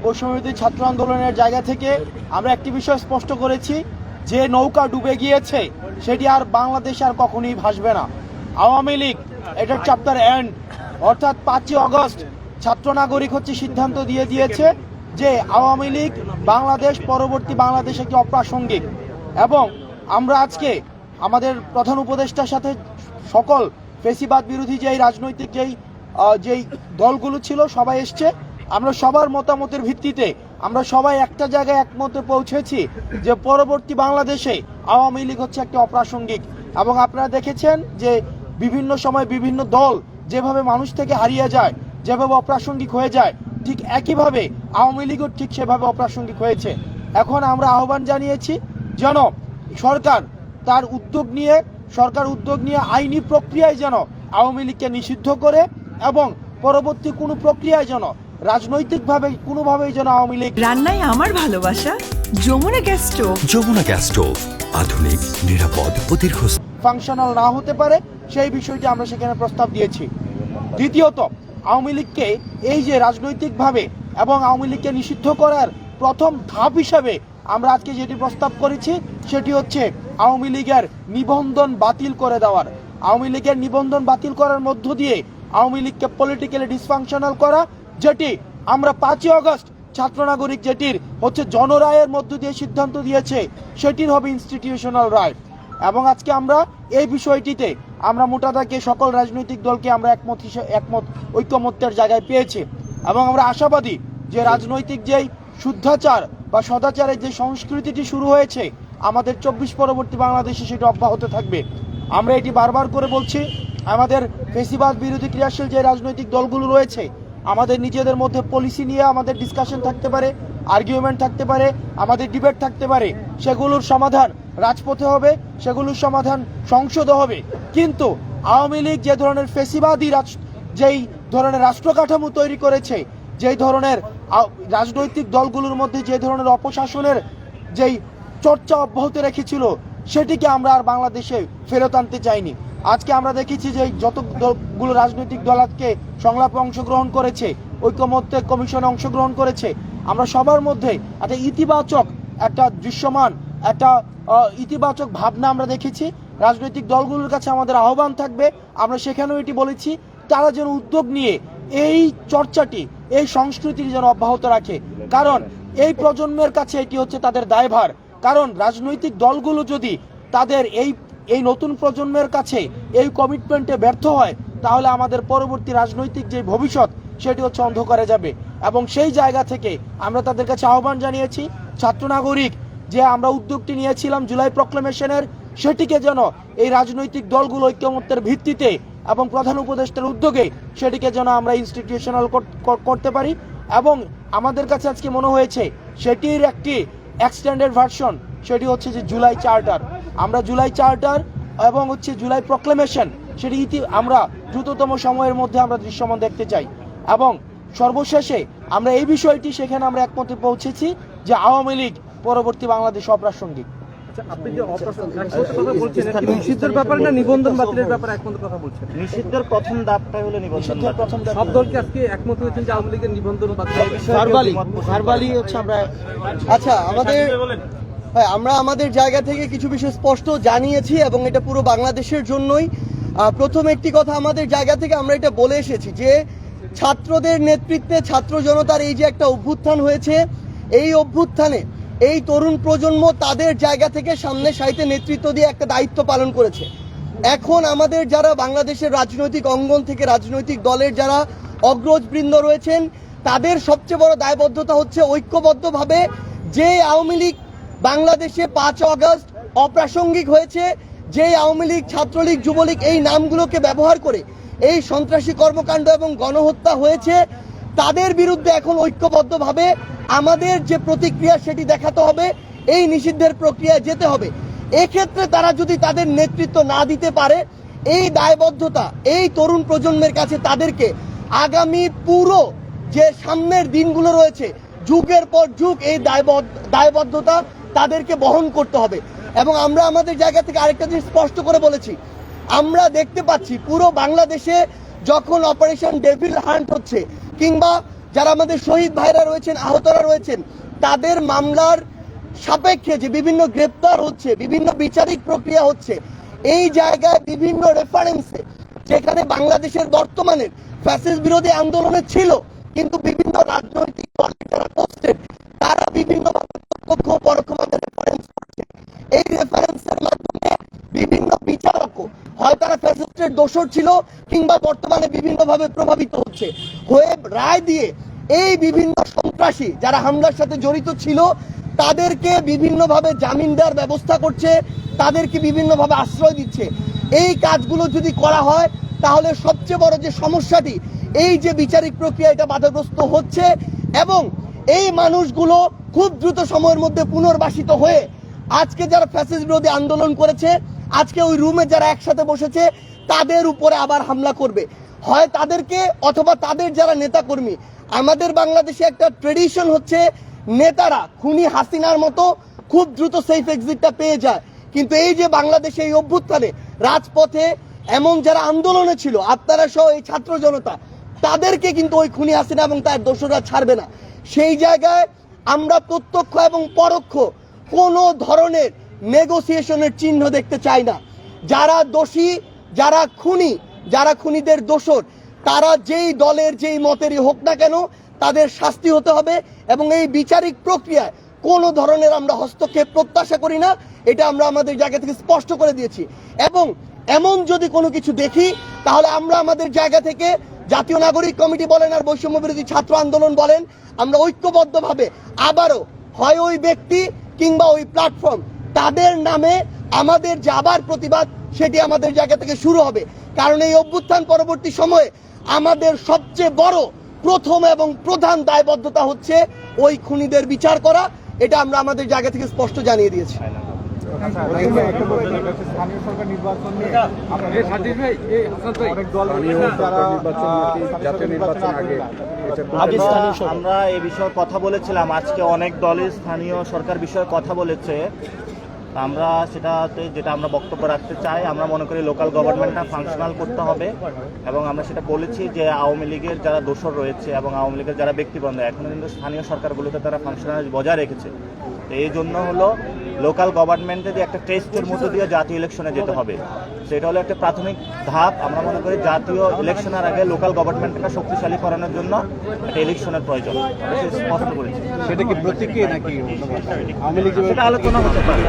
বৈষম্যবিরোধী ছাত্র আন্দোলনের জায়গা থেকে আমরা একটি বিষয় স্পষ্ট করেছি যে নৌকা ডুবে গিয়েছে সেটি আর বাংলাদেশ আর কখনোই ভাসবে না। আওয়ামী লীগ এটার চ্যাপ্টার এন্ড, অর্থাৎ 5ই আগস্ট ছাত্র নাগরিক সিদ্ধান্ত দিয়ে দিয়েছে যে আওয়ামী লীগ বাংলাদেশ পরবর্তী বাংলাদেশ একটি অপ্রাসঙ্গিক। এবং আমরা আজকে আমাদের প্রধান উপদেষ্টার সাথে সকল ফেসিবাদ বিরোধী যেই রাজনৈতিক যেই দলগুলো ছিল সবাই এসছে। আমরা সবার মতামতের ভিত্তিতে আমরা সবাই একটা জায়গায় একমতে পৌঁছেছি যে পরবর্তী বাংলাদেশে আওয়ামী লীগ একটি অপ্রাসঙ্গিক। এবং আপনারা দেখেছেন যে বিভিন্ন সময় বিভিন্ন দল যেভাবে মানুষ থেকে হারিয়ে যায়, যেভাবে অপ্রাসঙ্গিক হয়ে যায়, ঠিক একইভাবে আওয়ামী লীগও ঠিক সেভাবে অপ্রাসঙ্গিক হয়েছে। এখন আমরা আহ্বান জানিয়েছি যেন সরকার উদ্যোগ নিয়ে আইনি প্রক্রিয়ায় যেন আওয়ামী লীগকে নিষিদ্ধ করে এবং পরবর্তী কোনো প্রক্রিয়ায় যেন রাজনৈতিকভাবে কোনোভাবেই যেন আওয়ামী লীগ। রান্নায় আমার ভালোবাসা Jamuna gas stove. Jamuna gas stove, আধুনিক, নিরাপদ ও দীর্ঘস্থায়ী ফাংশনাল না হতে পারে সেই বিষয়টি আমরা সেখানে প্রস্তাব দিয়েছি। দ্বিতীয়ত, আওয়ামী লীগকে এই যে রাজনৈতিকভাবে এবং আওয়ামী লীগকে নিষিদ্ধ করার প্রথম ধাপ হিসাবে আমরা আজকে যেটি প্রস্তাব করেছি সেটি আওয়ামী লীগের নিবন্ধন বাতিল করে দেওয়ার। আওয়ামী লীগের নিবন্ধন বাতিল করার মধ্য দিয়ে আওয়ামী লীগকে পলিটিক্যালি ডিসফাংশনাল করা, যেটি আমরা 5ই আগস্ট ছাত্র নাগরিক যেটির জনরায়ের মধ্য দিয়ে সিদ্ধান্ত দিয়েছে সেটির হবে ইনস্টিটিউশনাল রায়। এবং আজকে আমরা এই বিষয়টিতে আমরা মোটা দাগে সকল রাজনৈতিক দলকে আমরা ঐক্যমত্যের জায়গায় পেয়েছি। এবং আমরা আশাবাদী যে রাজনৈতিক যেই শুদ্ধাচার বা সদাচারের যে সংস্কৃতিটি শুরু হয়েছে আমাদের 24 পরবর্তী বাংলাদেশে সেটা অব্যাহত থাকবে। আমরা এটি বারবার করে বলছি, আমাদের ফেসিবাদ বিরোধী ক্রিয়াশীল যে রাজনৈতিক দলগুলো রয়েছে আমাদের নিজেদের মধ্যে পলিসি নিয়ে আমাদের ডিসকাশন থাকতে পারে, আর্গুমেন্ট থাকতে পারে, আমাদের ডিবেট থাকতে পারে, সেগুলোর সমাধান রাজপথে হবে, সেগুলোর সমাধান সংসদে হবে। কিন্তু আওয়ামী লীগ যে ধরনের ফেসিবাদী যেই ধরনের রাষ্ট্র কাঠামো তৈরি করেছে, যেই ধরনের রাজনৈতিক দলগুলোর মধ্যে যে ধরনের অপশাসনের যেই চর্চা অব্যাহত রেখেছিল সেটিকে আমরা আর বাংলাদেশে ফেরত আনতে চাইনি। আজকে আমরা দেখেছি যে যতগুলো রাজনৈতিক দল আজকে সংলাপে অংশগ্রহণ করেছে, ঐক্যমত্যে কমিশনে অংশগ্রহণ করেছে, আমরা সবার মধ্যে একটা ইতিবাচক ভাবনা আমরা দেখেছি। রাজনৈতিক দলগুলোর কাছে আমাদের আহ্বান থাকবে, আমরা সেখানেও এটি বলেছি, তারা যেন উদ্যোগ নিয়ে এই চর্চাটি, এই সংস্কৃতিটি যেন অব্যাহত রাখে। কারণ এই প্রজন্মের কাছে এটি তাদের দায়ভার। কারণ রাজনৈতিক দলগুলো যদি তাদের এই নতুন প্রজন্মের কাছে এই কমিটমেন্টে ব্যর্থ হয় তাহলে আমাদের পরবর্তী রাজনৈতিক যে ভবিষ্যৎ সেটি অন্ধকারে যাবে। এবং সেই জায়গা থেকে আমরা তাদের কাছে আহ্বান জানিয়েছি, ছাত্র নাগরিক যে আমরা উদ্যোগটি নিয়েছিলাম জুলাই প্রক্লেমেশনের, সেটিকে যেন এই রাজনৈতিক দলগুলো ঐক্যমত্যের ভিত্তিতে এবং প্রধান উপদেষ্টার উদ্যোগে সেটিকে যেন আমরা ইনস্টিটিউশনাল করতে পারি। এবং আমাদের কাছে আজকে মনে হয়েছে সেটির একটি এক্সটেন্ডেড ভার্সন, সেটি যে জুলাই চার্টার। আমরা জুলাই চার্টার এবং জুলাই প্রক্লেমেশন সেটি আমরা দ্রুততম সময়ের মধ্যে আমরা দৃশ্যমান দেখতে চাই। এবং সর্বশেষে আমরা এই বিষয়টি সেখানে আমরা একমতে পৌঁছেছি যে আওয়ামী লীগ পরবর্তী বাংলাদেশ অপ্রাসঙ্গিক। আপনি যে নিষিদ্ধের ব্যাপারে না নিবন্ধন বাতিলের ব্যাপারে একমত কথা বলছেন? নিষিদ্ধের প্রথম ধাপটাই হলো নিবন্ধন। সব দলকে আজকে একমত হয়েছেন যে আওয়ামী লীগের নিবন্ধন বাতিল। আচ্ছা, আমরা আমাদের জায়গা থেকে কিছু বিষয় স্পষ্ট জানিয়েছি এবং এটা পুরো বাংলাদেশের জন্যই। প্রথম একটি কথা আমাদের জায়গা থেকে আমরা এটা বলে এসেছি যে ছাত্রদের নেতৃত্বে ছাত্র জনতার এই যে একটা অভ্যুত্থান হয়েছে, এই অভ্যুত্থানে এই তরুণ প্রজন্ম তাদের জায়গা থেকে সামনে সারিতে নেতৃত্ব দিয়ে একটা দায়িত্ব পালন করেছে। এখন আমাদের যারা বাংলাদেশের রাজনৈতিক অঙ্গন থেকে রাজনৈতিক দলের যারা অগ্রজবৃন্দ রয়েছেন তাদের সবচেয়ে বড় দায়বদ্ধতা ঐক্যবদ্ধভাবে যে আওয়ামী লীগ বাংলাদেশে 5 আগস্ট অপ্রাসঙ্গিক হয়েছে, যে আওয়ামী লীগ, ছাত্রলীগ, যুবলীগ এই নামগুলোকে ব্যবহার করে এই সন্ত্রাসী কর্মকাণ্ড এবং গণহত্যা হয়েছে, তাদের বিরুদ্ধে এখন ঐক্যবদ্ধভাবে আমাদের যে প্রতিক্রিয়া সেটি দেখাতে হবে, এই নিষিদ্ধের প্রক্রিয়ায় যেতে হবে। এক্ষেত্রে তারা যদি তাদের নেতৃত্ব না দিতে পারে, এই দায়বদ্ধতা এই তরুণ প্রজন্মের কাছে তাদেরকে আগামী পুরো যে সামনের দিনগুলো রয়েছে যুগের পর যুগ এই দায়বদ্ধতা তাদেরকে বহন করতে হবে। এবং আমরা আমাদের জায়গা থেকে আরেকটা জিনিস স্পষ্ট করে বলেছি, আমরা দেখতে পাচ্ছি পুরো বাংলাদেশে যখন অপারেশন ডেভিল হান্ট হচ্ছে কিংবা যারা আমাদের শহীদ ভাইরা রয়েছেন, আহতরা রয়েছেন, তাদের মামলার সাপেক্ষে যে বিভিন্ন গ্রেপ্তার হচ্ছে, বিভিন্ন বিচারিক প্রক্রিয়া হচ্ছে, এই জায়গায় বিভিন্ন রেফারেন্সে যেখানে বাংলাদেশের বর্তমানের ফ্যাসিস্ট বিরোধী আন্দোলনে ছিল, কিন্তু বিভিন্ন রাজনৈতিক দলে যারা পোস্টেড তারা বিভিন্নভাবে প্রত্যক্ষ পরোক্ষভাবে রেফারেন্স করছে। এই রেফারেন্সের মাধ্যমে বিভিন্ন বিচারকও হয় তারা ফ্যাসিস্টের দোষর ছিল কিংবা বর্তমানে বিভিন্নভাবে প্রভাবিত হচ্ছে হয়ে রায় দিয়ে এই বিভিন্ন সন্ত্রাসী যারা হামলার সাথে জড়িত ছিল তাদেরকে বিভিন্নভাবে জামিন দেওয়ার ব্যবস্থা করছে, তাদেরকে বিভিন্নভাবে আশ্রয় দিচ্ছে। এই কাজগুলো যদি করা হয় তাহলে সবচেয়ে বড় যে সমস্যাটি, এই যে বিচারিক প্রক্রিয়া এটা বাধাগ্রস্ত হচ্ছে এবং এই মানুষগুলো খুব দ্রুত সময়ের মধ্যে পুনর্বাসিত হয়ে আজকে যারা ফ্যাসিস্ট বিরোধী আন্দোলন করেছে, আজকে ওই রুমে যারা একসাথে বসেছে তাদের উপরে আবার হামলা করবে, হয় তাদেরকে অথবা তাদের যারা নেতাকর্মী। আমাদের বাংলাদেশে একটা ট্রেডিশন হচ্ছে নেতারা খুনি হাসিনার মতো খুব দ্রুত সেফ এক্সিটটা পেয়ে যায়, কিন্তু এই যে বাংলাদেশে এই অভ্যুত্থানে রাজপথে এমন যারা আন্দোলনে ছিল, আপনারা সহ এই ছাত্র জনতা, তাদেরকে কিন্তু ওই খুনি হাসিনা এবং তার দোষরা ছাড়বে না। সেই জায়গায় আমরা প্রত্যক্ষ এবং পরোক্ষ কোনো ধরনের নেগোসিয়েশনের চিহ্ন দেখতে চাই না। যারা দোষী, যারা খুনি, যারা খুনিদের দোষর, তারা যেই দলের যেই মতেরই হোক না কেন তাদের শাস্তি হতে হবে এবং এই বিচারিক প্রক্রিয়ায় কোনো ধরনের আমরা হস্তক্ষেপ প্রত্যাশা করি না, এটা আমরা আমাদের জায়গা থেকে স্পষ্ট করে দিয়েছি। এবং এমন যদি কোনো কিছু দেখি তাহলে আমরা আমাদের জায়গা থেকে জাতীয় নাগরিক কমিটি বলেন আর বৈষম্য বিরোধী ছাত্র আন্দোলন বলেন, আমরা ঐক্যবদ্ধভাবে আবারও হয় ওই ব্যক্তি কিংবা ওই প্ল্যাটফর্ম তাদের নামে আমাদের যে আবার প্রতিবাদ সেটি আমাদের জায়গা থেকে শুরু হবে। কারণ এই অভ্যুত্থান পরবর্তী সময়ে আমাদের সবচেয়ে বড় প্রথম এবং প্রধান দায়বদ্ধতা হচ্ছে ওই খুনিদের বিচার করা, এটা আমরা আমাদের জায়গা থেকে স্পষ্ট জানিয়ে দিয়েছি। আমরা এই বিষয়ে কথা বলেছিলাম, আজকে অনেক দলের স্থানীয় সরকার বিষয়ে কথা বলেছে। আমরা সেটাতে যেটা আমরা বক্তব্য রাখতে চাই, আমরা মনে করি লোকাল গভর্নমেন্টটা ফাংশনাল করতে হবে এবং আমরা সেটা বলেছি যে আওয়ামী লীগের যারা দোষর রয়েছে এবং আওয়ামী লীগের যারা ব্যক্তিবন্ধ এখনো কিন্তু স্থানীয় সরকারগুলোতে তারা ফাংশনাল বজায় রেখেছে। তো এই জন্য হলো লোকাল গভর্নমেন্টে যে একটা টেস্টের মধ্যে দিয়ে জাতীয় ইলেকশনে যেতে হবে, সেটা হলো একটা প্রাথমিক ধাপ। আমরা মনে করি জাতীয় ইলেকশনের আগে লোকাল গভর্নমেন্টটা শক্তিশালী করানোর জন্য একটা ইলেকশনের প্রয়োজন, স্পষ্ট করেছে। সেটা কি প্রতীকী নাকি সেটা আলোচনা হতে পারে।